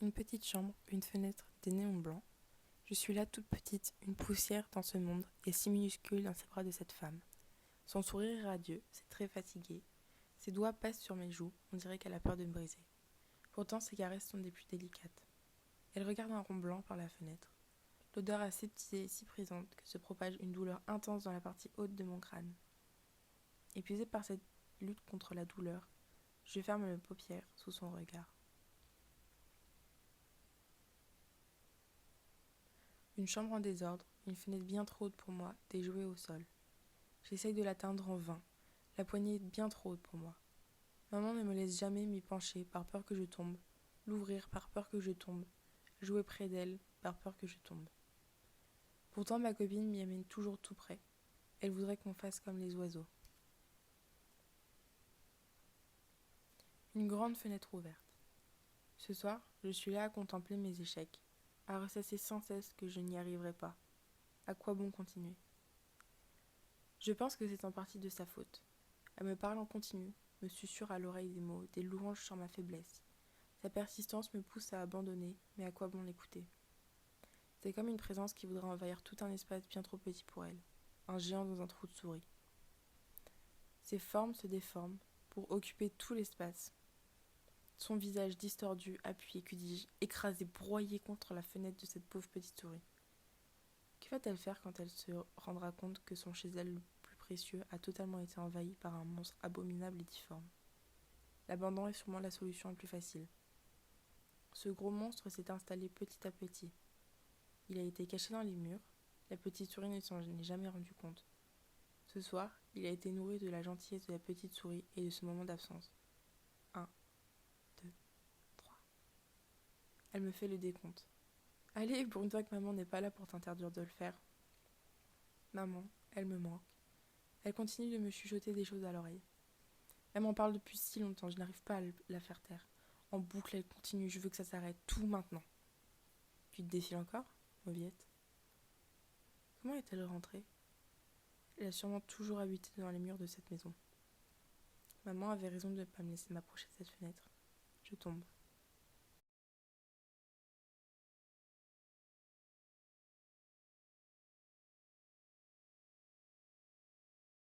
Une petite chambre, une fenêtre, des néons blancs. Je suis là toute petite, une poussière dans ce monde, et si minuscule dans ses bras de cette femme. Son sourire est radieux, c'est très fatigué. Ses doigts passent sur mes joues, on dirait qu'elle a peur de me briser. Pourtant ses caresses sont des plus délicates. Elle regarde un rond blanc par la fenêtre. L'odeur aseptisée est si présente que se propage une douleur intense dans la partie haute de mon crâne. Épuisée par cette lutte contre la douleur, je ferme mes paupières sous son regard. Une chambre en désordre, une fenêtre bien trop haute pour moi, des jouets au sol. J'essaye de l'atteindre en vain. La poignée est bien trop haute pour moi. Maman ne me laisse jamais m'y pencher par peur que je tombe, l'ouvrir par peur que je tombe, jouer près d'elle par peur que je tombe. Pourtant ma copine m'y amène toujours tout près. Elle voudrait qu'on fasse comme les oiseaux. Une grande fenêtre ouverte. Ce soir, je suis là à contempler mes échecs, à ressasser sans cesse que je n'y arriverai pas. À quoi bon continuer ? Je pense que c'est en partie de sa faute. Elle me parle en continu, me susurre à l'oreille des mots, des louanges sur ma faiblesse. Sa persistance me pousse à abandonner, mais à quoi bon l'écouter ? C'est comme une présence qui voudrait envahir tout un espace bien trop petit pour elle, un géant dans un trou de souris. Ses formes se déforment pour occuper tout l'espace. Son visage distordu, appuyé, que dis-je, écrasé, broyé contre la fenêtre de cette pauvre petite souris. Que va-t-elle faire quand elle se rendra compte que son chez elle le plus précieux a totalement été envahi par un monstre abominable et difforme ? L'abandon est sûrement la solution la plus facile. Ce gros monstre s'est installé petit à petit. Il a été caché dans les murs, la petite souris ne s'en est jamais rendue compte. Ce soir, il a été nourri de la gentillesse de la petite souris et de ce moment d'absence. 1, 2, 3. Elle me fait le décompte. Allez, pour une fois que maman n'est pas là pour t'interdire de le faire. Maman, elle me manque. Elle continue de me chuchoter des choses à l'oreille. Elle m'en parle depuis si longtemps, je n'arrive pas à la faire taire. En boucle, elle continue, je veux que ça s'arrête, tout maintenant. Tu te défiles encore, Mauviette ? Comment est-elle rentrée ? Elle a sûrement toujours habité dans les murs de cette maison. Maman avait raison de ne pas me laisser m'approcher de cette fenêtre. Je tombe.